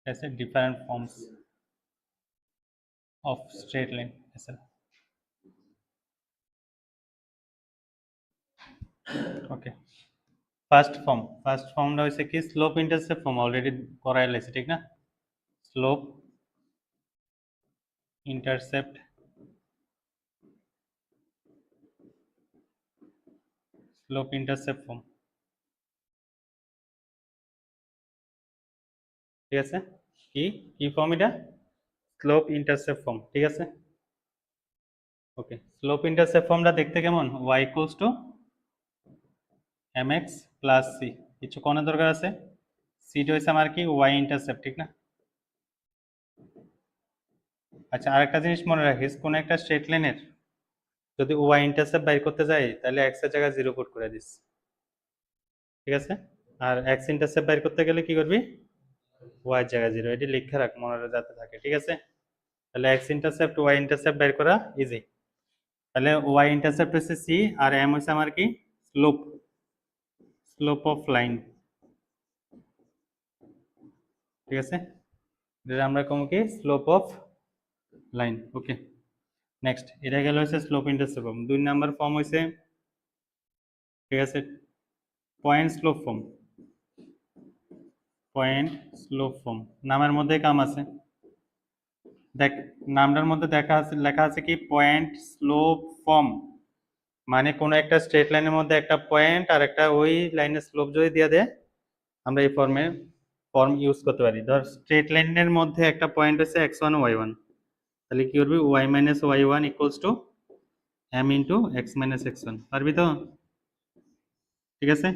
ऐसे different forms of straight line ऐसा okay first form টা হইছে কি slope intercept form already করাই লাইছি ঠিক না slope intercept form ঠিক আছে কি কি ফর্ম এটা স্লোপ ইন্টারসেপ্ট ফর্ম ঠিক আছে ওকে স্লোপ ইন্টারসেপ্ট ফর্মটা দেখতে কেমন y mx প্লাস c কিছু কোন দরকার আছে c টা হইছে আমার কি y ইন্টারসেপ্ট ঠিক না আচ্ছা আরেকটা জিনিস মনে রাখিস কোন একটা স্ট্রেট লাইনের যদি y ইন্টারসেপ্ট বাইর করতে যাই তাহলে x এর জায়গায় 0 পুট করে দিস ঠিক আছে আর x ইন্টারসেপ্ট বাইর করতে গেলে কি করবি y এর জায়গায় 0 এটি লিখে রাখ মনে যাতে থাকে ঠিক আছে তাহলে x ইন্টারসেপ্ট y ইন্টারসেপ্ট বের করা ইজি তাহলে y ইন্টারসেপ্ট হচ্ছে c আর m হচ্ছে আমার কি স্লোপ অফ লাইন ঠিক আছে এটা আমরা কম কি slope of line okay next এটা গেল হচ্ছে স্লোপ ইন্টারসেপ্ট ফর্ম দুই নাম্বার ফর্ম হইছে ঠিক আছে পয়েন্ট স্লোপ ফর্ম নামের মধ্যে কাম আছে দেখ নামটার মধ্যে দেখা আছে লেখা আছে কি পয়েন্ট স্লোপ ফর্ম মানে কোন একটা স্ট্রেট লাইনের মধ্যে একটা পয়েন্ট আর একটা ওই লাইনের স্লোপ যদি দিয়ে দেয় আমরা এই ফর্ম ইউজ করতে পারি ধর স্ট্রেট লাইনের মধ্যে একটা পয়েন্ট আছে x1 y1 তাহলে কি করবি y minus y1 equals to m into x minus x1 পারবি তো ঠিক আছে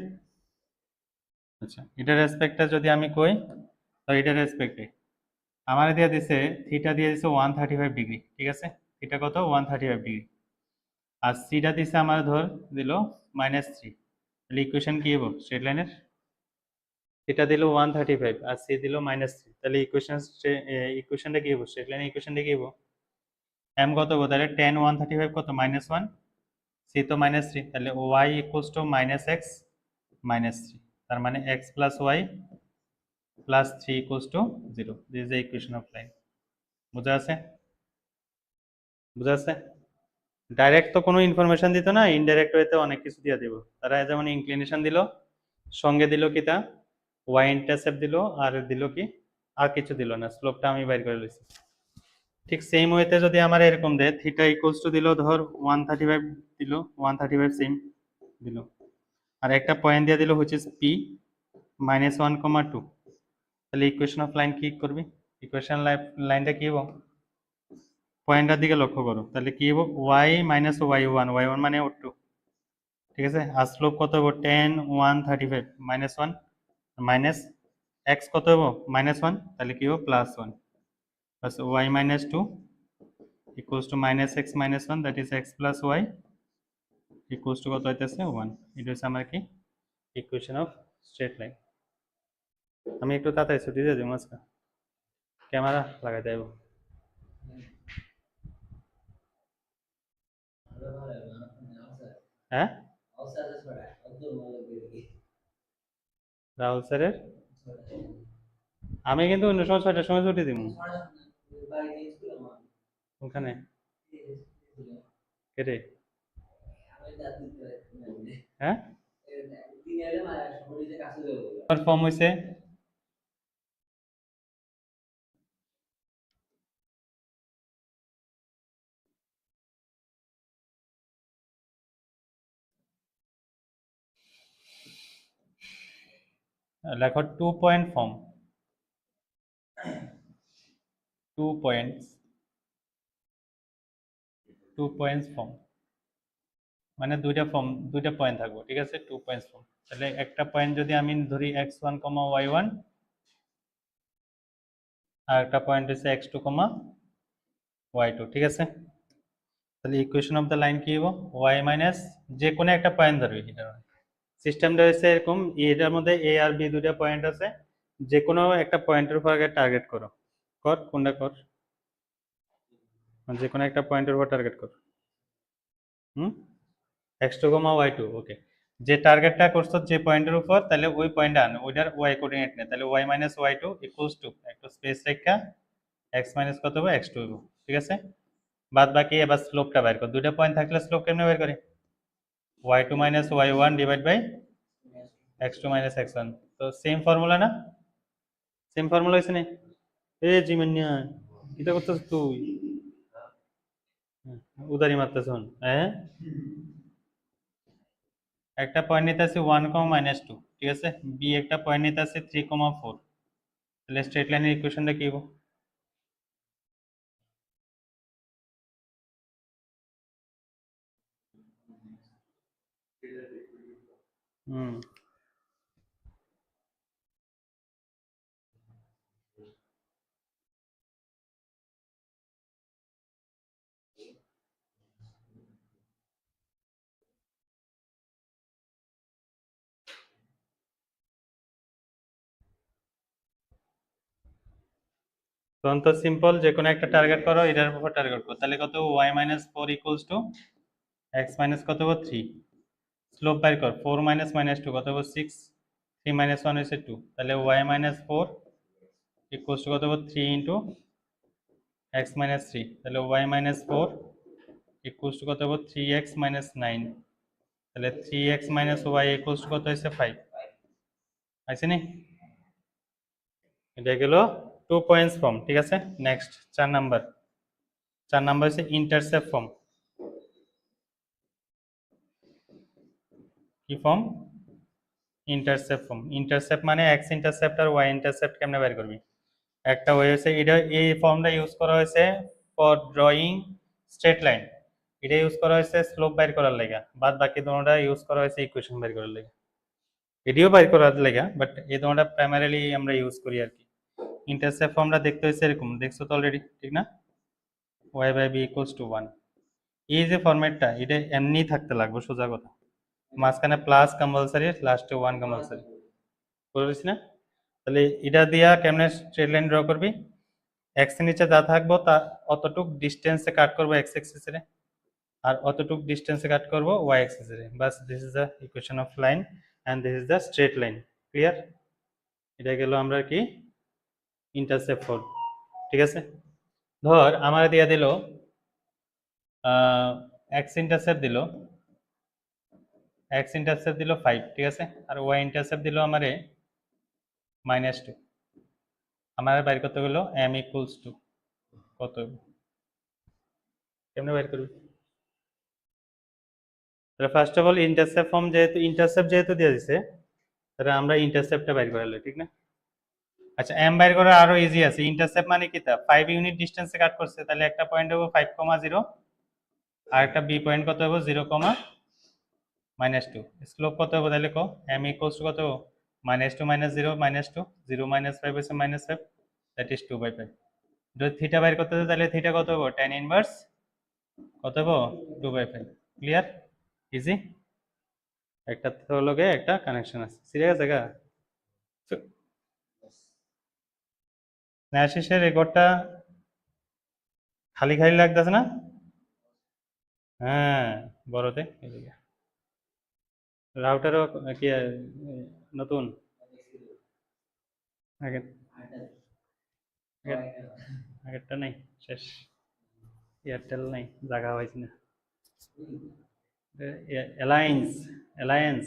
আচ্ছা এটার রেসপেক্টটা যদি আমি কই তো এটার রেসপেক্টে আমার দিয়ে দিছে থিটা দিয়ে দিছে 135 ডিগ্রি ঠিক আছে থিটা কত 135 ডিগ্রি আর সিটা দিছে আমার ধর দিল -3 তাহলে ইকুয়েশন কি হবে স্ট্রেট লাইনের থিটা দিল 135 আর সি দিল -3 তাহলে ইকুয়েশনটা কি হবে স্ট্রেট লাইনের ইকুয়েশনটা কি হবে m কত হবে তাহলে tan 135 কত -1 সি তো -3 তাহলে y ইকুয়ালস টু -x -3 তার মানে x plus y plus 3 equals to 0 this is the equation of line বুঝা আছে বুঝা আছে ডাইরেক্ট তো কোনো ইনফরমেশন দিত না ইনডাইরেক্ট ওয়েতে অনেক কিছু দিয়ে দিব তারা যেমন ইনক্লিনেশন দিল সঙ্গে দিল কি তা y ইন্টারসেপ্ট দিল আর দিল কি আর কিছু দিল না স্লোপটা আমি বাইর করে লইছি ঠিক সেম ওয়েতে যদি আমার এরকম দেয় থিটা ইকুয়ালস টু দিল ধর 135 দিল 135 সেম দিল আর একটা পয়েন্ট দিয়ে দিল হচ্ছে p -1,2 তাহলে ইকুয়েশন অফ লাইন কি করবি ইকুয়েশন লাইনটা কি হবে পয়েন্টের দিকে লক্ষ্য করো তাহলে কি হবে y মাইনাস y1 মানে 2 ঠিক আছে আর স্লোপ কত হবে tan 135 -1 মাইনাস x কত হবে -1 তাহলে কি হবে +1 plus y minus 2 equals to -x -1 that is x plus y equals to কত হইতেছে 1 এটা হচ্ছে আমার কি ইকুয়েশন অফ স্ট্রেট লাইন আমি একটু তাড়াতাড়ি ছুটি দিয়ে দিই আজকে ক্যামেরা লাগাই দেব হ্যাঁ রাহুল স্যারের আমি কিন্তু অন্য সময় 6টার সময় ছুটি দিব ওখানে কেটে হ্যাঁ ফর্ম হইছে লেখো 2 point form 2 points 2 points form মানে দুইটা পয়েন্ট থাকবো ঠিক আছে 2 পয়েন্টস ফর্ম তাহলে একটা পয়েন্ট যদি আমি ধরি x1, y1 আর একটা পয়েন্ট হচ্ছে x2, y2 ঠিক আছে তাহলে ইকুয়েশন অফ দ্য লাইন কি হবে y মাইনাস যে কোনো একটা পয়েন্ট ধরবি এটা সিস্টেমটা হচ্ছে এরকম এটার মধ্যে a আর b দুইটা পয়েন্ট আছে যে কোনো একটা পয়েন্টের উপর আগে টার্গেট করো কোনটা কর যে কোনো একটা পয়েন্টের উপর টার্গেট কর x2, y2 ওকে যে টার্গেটটা করছো যে পয়েন্টের উপর, তাহলে ওই পয়েন্টে আন, ওইটার ওয়াই কোঅর্ডিনেট নে, তাহলে y minus Y two equals to একটা স্পেস রেখা x মাইনাস কত হবে x2 হবে, ঠিক আছে। বাদ বাকি এবার স্লোপটা বের কর, দুইটা পয়েন্ট থাকলে স্লোপ কেমনে বের করে, y2 minus y1 divide by x2 minus x1। তো সেম ফর্মুলা না, সেম ফর্মুলা হয়েছে না? এ জিমিনিয়া এটা করতেছ তুই, উদারি মারতেছ, হ্যাঁ। একটা পয়েন্ট নিতে আছে 1, -2, ঠিক আছে, বি একটা পয়েন্ট নিতে আছে 3, 4, তাহলে স্ট্রেট লাইনের ইকুয়েশনটা কি হবে? হুম, তখন তো সিম্পল, যে কোনো একটা টার্গেট করো, এটার উপর টার্গেট করো, তাহলে কত y minus four equals to x minus কত হবে 3, স্লোপ বাইর কর, 4 মাইনাস মাইনাস টু কত হবে 6, 3 মাইনাস 1 হয়েছে 2, তাহলে y minus four equals to কত হবে 3 ইন্টু এক্স মাইনাস 3, তাহলে y minus four equals to কত হবে 3x মাইনাস 9, তাহলে 3x minus Y equals to কত হয়েছে 5, আছে নি? এটা গেল 2 পয়েন্টস ফর্ম, ঠিক আছে। নেক্সট 4 নাম্বার, 4 নাম্বার হচ্ছে ইন্টারসেপ্ট ফর্ম। কি ফর্ম? Intercept form. ইন্টারসেপ্ট মানে এক্স ইন্টারসেপ্ট আর ওয়াই ইন্টারসেপ্ট কেমনে বের করবি? একটা ওয়ে হচ্ছে, এটা এই ফর্মটা ইউজ করা হয়েছে ফর ড্রয়িং স্ট্রেট লাইন, এটা ইউজ করা হয়েছে স্লোপ বের করার লাগা, বাদ বাকি দুটোটা ইউজ করা হয়েছে ইকুয়েশন বের করার লাগা, এটিও বের করার লাগা, বাট এই দুটোটা প্রাইমারিলি আমরা ইউজ করি আর কি। ইন্টারসেপ্ট ফর্মটা দেখতে হচ্ছে এরকম, দেখছো তো অলরেডি, ঠিক না? y by B equals to 1, এই যে ফরম্যাটটা এটা এমনি থাকতে লাগবে, সোজা কথা, মাঝখানে প্লাস কম্পালসারি, লাস্টে 1 কম্পালসারি, বুঝছিস না? তাহলে এটা দিয়া কেমনে স্ট্রেট লাইন ড্র করবি? এক্স এর নিচে যা থাকবো তা অতটুক ডিস্টেন্সে কাট করবো এক্স এক্সিস এর, আর অতটুক ডিস্টেন্সে কাট করবো ওয়াই এক্সিস এর, বাস this is the equation of line and this is the straight line. Clear? এটা গেল আমরা কি ইন্টারসেপ্ট ফর্ম, ঠিক আছে। ধর আমার দিয়া দিল এক্স ইন্টারসেপ্ট দিল, এক্স ইন্টারসেপ্ট দিল 5, ঠিক আছে, আর ওয়াই ইন্টারসেপ্ট দিল আমারে -2, আমার বাইর করতে গেল এম ইকুয়ালস টু কত, কেমনে বাইর করবি? তাহলে first of all intercept form, যেহেতু দিয়ে দিছে, তাহলে আমরা ইন্টারসেপ্টটা বাইর করে লই, ঠিক না? আচ্ছা, এম বাইর করা আরো ইজি আছে, ইন্টারসেপ্ট মানে কি, তা 5 ইউনিট ডিস্টেন্সে কাট করছে, তাহলে একটা পয়েন্ট হবে 5,0, আর একটা বি পয়েন্ট কত হবে 0,-2, স্লোপ কত হবে তাহলে কো, এম ইকুয়ালস টু কত, -2 -0 -2, 0 -5 হচ্ছে -5, দ্যাট ইজ 2/5। যদি থিটা বাইর করতে হয় তাহলে থিটা কত হবে, tan ইনভার্স কত হবে 2/5। ক্লিয়ার? ইজি। একটা লগে একটা কানেকশন আছে, সিরিয়াস জায়গা। স্নেহাশিসের রেকর্ডটা খালি খালি লাগতেছে না? হ্যাঁ, বড়তে এদিকে রাউটারও কি নতুন, আগে আগেরটা নাই, শেষ, এয়ারটেল নাই, জায়গা হয়েছে না। অ্যালায়েন্স, অ্যালায়েন্স,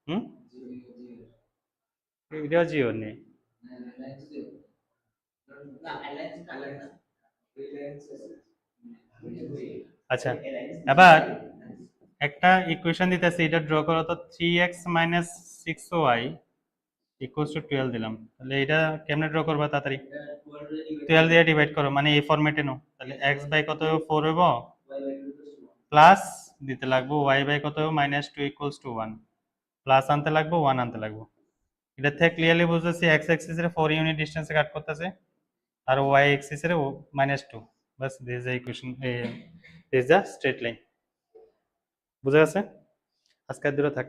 হুম, এটাও জিও নেই। আচ্ছা, এবার একটা ইকুয়েশন দিতেছি, এটা ড্র করো তো, 3x minus 6y equals to 12 দিলাম, তাহলে এটা কেমনে ড্র করবা তাড়াতাড়ি? 12 দিয়ে ডিভাইড করো, মানে এই ফরম্যাটে নাও, তাহলে x বাই কত হবে 4 হইব, প্লাস দিতে লাগবো y বাই কত হবে -2 ইকুয়ালস টু 1, প্লাস আনতে লাগবো 1 আনতে লাগবো। এটা থেকে ক্লিয়ারলি বুঝতেছি x অ্যাক্সিস এর 4 ইউনিট ডিস্টেন্সে কাট করতেছে, আর y অ্যাক্সিস এর -2, বাস this is the equation, this is the straight line. বুঝা গেছে? আজকের দূরে থাক,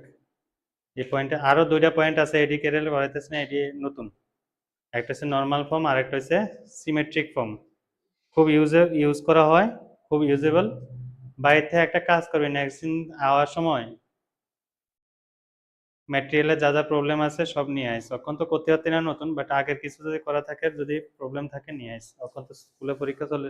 এই পয়েন্টে আরো দুইটা পয়েন্ট আছে, এডি কেরেল করাইতেছে না, এটি নতুন, একটা হচ্ছে নর্মাল ফর্ম আর একটা হচ্ছে সিমেট্রিক ফর্ম, খুব ইউজ করা হয়, খুব ইউজেবল। বাইরে থেকে একটা কাজ করবে, নেক্সট দিন আওয়ার সময় ম্যাটেরিয়ালে যা যা প্রবলেম আছে সব নিয়ে আইস। এখন তো করতে পারতি না নতুন, বাট আগের কিছু যদি করা থাকে, যদি প্রবলেম থাকে নিয়ে আইস। এখন তো স্কুলে পরীক্ষা চলে